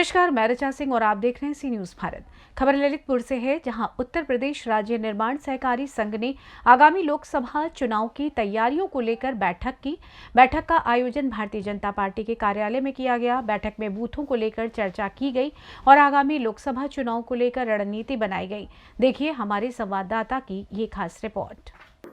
नमस्कार, मैं ऋचा सिंह और आप देख रहे हैं सी न्यूज भारत। खबर ललितपुर से है, जहां उत्तर प्रदेश राज्य निर्माण सहकारी संघ ने आगामी लोकसभा चुनाव की तैयारियों को लेकर बैठक की। बैठक का आयोजन भारतीय जनता पार्टी के कार्यालय में किया गया। बैठक में बूथों को लेकर चर्चा की गई और आगामी लोकसभा चुनाव को लेकर रणनीति बनाई गई। देखिए हमारे संवाददाता की ये खास रिपोर्ट।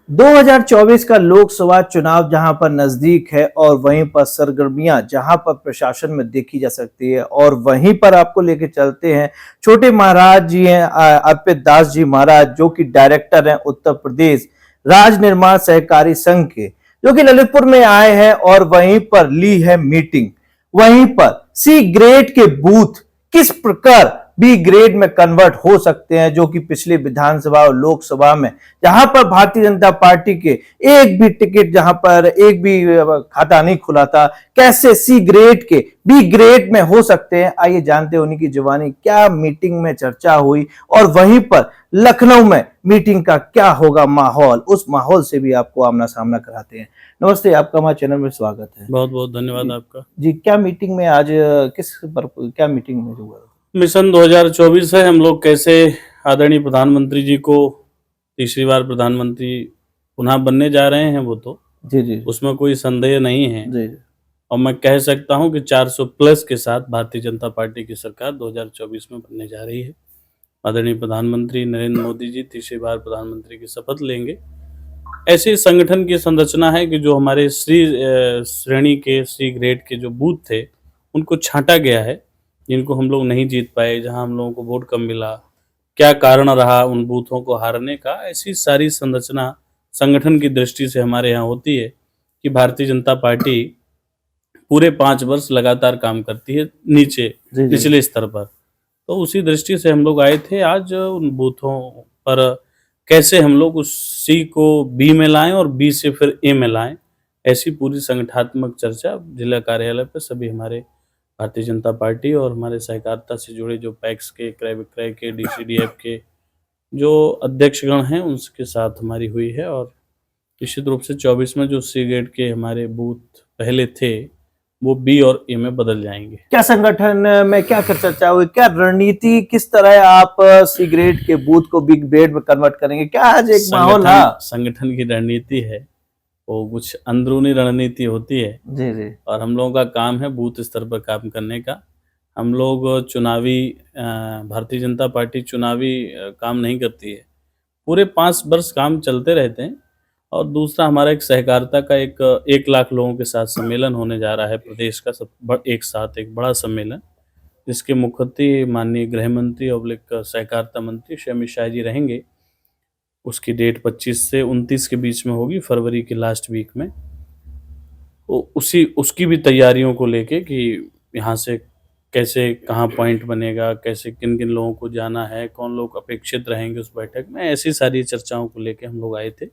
2024 का लोकसभा चुनाव जहां पर नजदीक है और वहीं पर सरगर्मियां जहां पर प्रशासन में देखी जा सकती है, और वहीं पर आपको लेके चलते हैं छोटे महाराज जी हैं, अर्पित दास जी महाराज, जो कि डायरेक्टर हैं उत्तर प्रदेश राज्य निर्माण सहकारी संघ के, जो कि ललितपुर में आए हैं और वहीं पर ली है मीटिंग। वहीं पर सी ग्रेड के बूथ किस प्रकार बी ग्रेड में कन्वर्ट हो सकते हैं, जो कि पिछली विधानसभा और लोकसभा में जहां पर भारतीय जनता पार्टी के एक भी टिकट, जहां पर एक भी खाता नहीं खुला था, कैसे सी ग्रेड के बी ग्रेड में हो सकते हैं। आइए जानते हैं उन्हीं की जुबानी क्या मीटिंग में चर्चा हुई और वहीं पर लखनऊ में मीटिंग का क्या होगा माहौल, उस माहौल से भी आपको आमना सामना कराते हैं। नमस्ते, आपका हमारे चैनल में स्वागत है। बहुत बहुत धन्यवाद आपका जी। क्या मीटिंग में आज किस पर क्या मीटिंग में हुआ? मिशन 2024 है। हम लोग कैसे आदरणीय प्रधानमंत्री जी को तीसरी बार प्रधानमंत्री पुनः बनने जा रहे हैं, वो तो जी, उसमें कोई संदेह नहीं है। जी। और मैं कह सकता हूं कि 400 प्लस के साथ भारतीय जनता पार्टी की सरकार 2024 में बनने जा रही है। आदरणीय प्रधानमंत्री नरेंद्र मोदी जी तीसरी बार प्रधानमंत्री की शपथ लेंगे। ऐसे संगठन की संरचना है कि जो हमारे श्रेणी के सी ग्रेड के जो बूथ थे उनको छांटा गया है, जिनको हम लोग नहीं जीत पाए, जहां हम लोगों को वोट कम मिला, क्या कारण रहा उन बूथों को हारने का, ऐसी सारी संरचना संगठन की दृष्टि से हमारे यहाँ होती है कि भारतीय जनता पार्टी पूरे 5 वर्ष लगातार काम करती है नीचे निचले स्तर पर। तो उसी दृष्टि से हम लोग आए थे आज उन बूथों पर कैसे हम लोग उस सी को बी में लाएं और बी से फिर ए में लाएं। ऐसी पूरी संगठनात्मक चर्चा जिला कार्यालय पर सभी हमारे भारतीय जनता पार्टी और हमारे सहकारिता से जुड़े जो पैक्स के, क्रय विक्रय के, डीसीडीएफ के जो अध्यक्षगण हैं उनके साथ हमारी हुई है। और निश्चित रूप से 24 में जो सी ग्रेड के हमारे बूथ पहले थे वो बी और ए में बदल जाएंगे। क्या संगठन में क्या चर्चा हुई, क्या रणनीति, किस तरह आप सी ग्रेड के बूथ को बी ग्रेड में कन्वर्ट करेंगे, क्या आज एक माहौल था? संगठन की रणनीति है वो कुछ अंदरूनी रणनीति होती है। जी। और हम लोगों का काम है बूथ स्तर पर काम करने का। हम लोग चुनावी भारतीय जनता पार्टी चुनावी काम नहीं करती है, पूरे 5 वर्ष काम चलते रहते हैं। और दूसरा हमारा एक सहकारिता का 1 लाख लोगों के साथ सम्मेलन होने जा रहा है, प्रदेश का एक साथ एक बड़ा सम्मेलन, जिसके मुख्यतः माननीय गृह मंत्री और सहकारिता मंत्री श्री अमित शाह जी रहेंगे। उसकी डेट 25 से 29 के बीच में होगी, फरवरी के लास्ट वीक में। उसकी भी तैयारियों को लेके कि यहाँ से कैसे कहाँ पॉइंट बनेगा, कैसे किन किन लोगों को जाना है, कौन लोग अपेक्षित रहेंगे उस बैठक में, ऐसी सारी चर्चाओं को लेके हम लोग आए थे।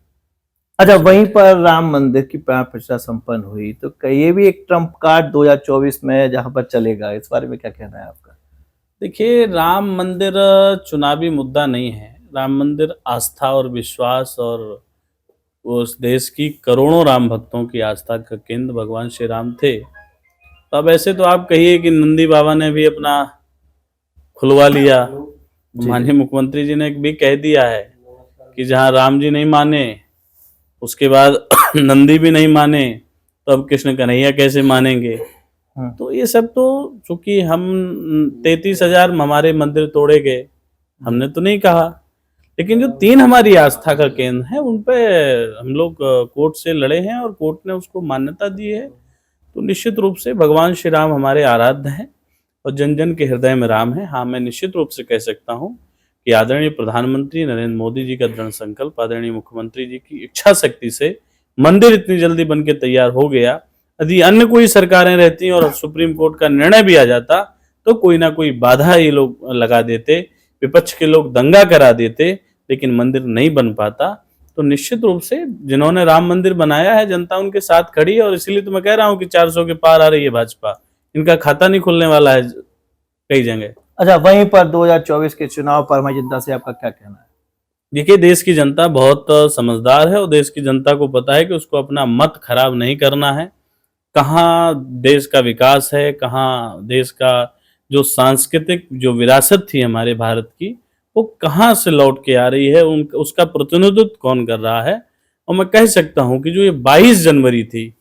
अच्छा, वहीं पर राम मंदिर की प्राण प्रतिष्ठा संपन्न हुई, तो ये भी एक ट्रम्प कार्ड 2024 में जहां पर चलेगा, इस बारे में क्या कहना है आपका? देखिए, राम मंदिर चुनावी मुद्दा नहीं है। राम मंदिर आस्था और विश्वास और उस देश की करोड़ों राम भक्तों की आस्था का केंद्र भगवान श्री राम थे। तो अब ऐसे तो आप कहिए कि नंदी बाबा ने भी अपना खुलवा लिया, माननीय मुख्यमंत्री जी ने भी कह दिया है कि जहां राम जी नहीं माने उसके बाद नंदी भी नहीं माने, तो अब कृष्ण कन्हैया कैसे मानेंगे? तो ये सब तो चूंकि हम 33,000 हमारे मंदिर तोड़े गए, हमने तो नहीं कहा, लेकिन जो 3 हमारी आस्था का केंद्र है उन पे हम लोग कोर्ट से लड़े हैं और कोर्ट ने उसको मान्यता दी है। तो निश्चित रूप से भगवान श्री राम हमारे आराध्य हैं और जन जन के हृदय में राम है। हाँ, मैं निश्चित रूप से कह सकता हूँ कि आदरणीय प्रधानमंत्री नरेंद्र मोदी जी का दृढ़ संकल्प, आदरणीय मुख्यमंत्री जी की इच्छा शक्ति से मंदिर इतनी जल्दी बन के तैयार हो गया। यदि अन्य कोई सरकारें रहती और सुप्रीम कोर्ट का निर्णय भी आ जाता तो कोई ना कोई बाधा ये लोग लगा देते, विपक्ष के लोग दंगा करा देते, लेकिन मंदिर नहीं बन पाता। तो निश्चित रूप से जिन्होंने राम मंदिर बनाया है, जनता उनके साथ खड़ी है। और इसीलिए तो मैं कह रहा हूँ कि 400 के पार आ रही है भाजपा, इनका खाता नहीं खुलने वाला है कई जगह। अच्छा, वहीं पर 2024 के चुनाव पर हमारी जनता से आपका क्या कहना है? देखिए, देश की जनता बहुत समझदार है और देश की जनता को पता है कि उसको अपना मत खराब नहीं करना है। कहाँ देश का विकास है, कहाँ देश का जो सांस्कृतिक जो विरासत थी हमारे भारत की, वो कहाँ से लौट के आ रही है, उसका प्रतिनिधित्व कौन कर रहा है। और मैं कह सकता हूँ कि जो ये 22 जनवरी थी,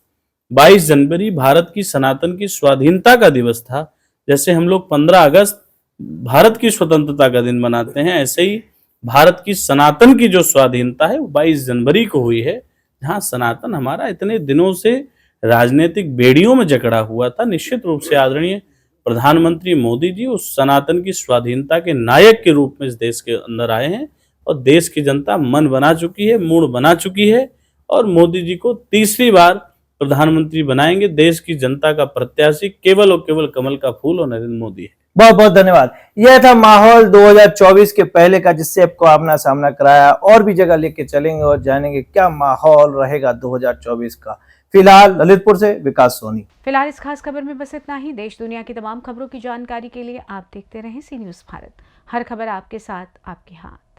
22 जनवरी भारत की सनातन की स्वाधीनता का दिवस था। जैसे हम लोग 15 अगस्त भारत की स्वतंत्रता का दिन मनाते हैं, ऐसे ही भारत की सनातन की जो स्वाधीनता है वो 22 जनवरी को हुई है, जहाँ सनातन हमारा इतने दिनों से राजनीतिक बेड़ियों में जकड़ा हुआ था। निश्चित रूप से आदरणीय प्रधानमंत्री मोदी जी उस सनातन की स्वाधीनता के नायक के रूप में इस देश के अंदर आए हैं और देश की जनता मन बना चुकी है, मूड बना चुकी है और मोदी जी को तीसरी बार प्रधानमंत्री बनाएंगे। देश की जनता का प्रत्याशी केवल और केवल कमल का फूल और नरेंद्र मोदी है। बहुत बहुत धन्यवाद। यह था माहौल 2024 के पहले का, जिससे आपको आमना सामना कराया। और भी जगह लेके चलेंगे और जानेंगे क्या माहौल रहेगा 2024 का। फिलहाल ललितपुर से विकास सोनी। फिलहाल इस खास खबर में बस इतना ही। देश दुनिया की तमाम खबरों की जानकारी के लिए आप देखते रहें सी न्यूज़ भारत। हर खबर आपके साथ, आपके हाथ।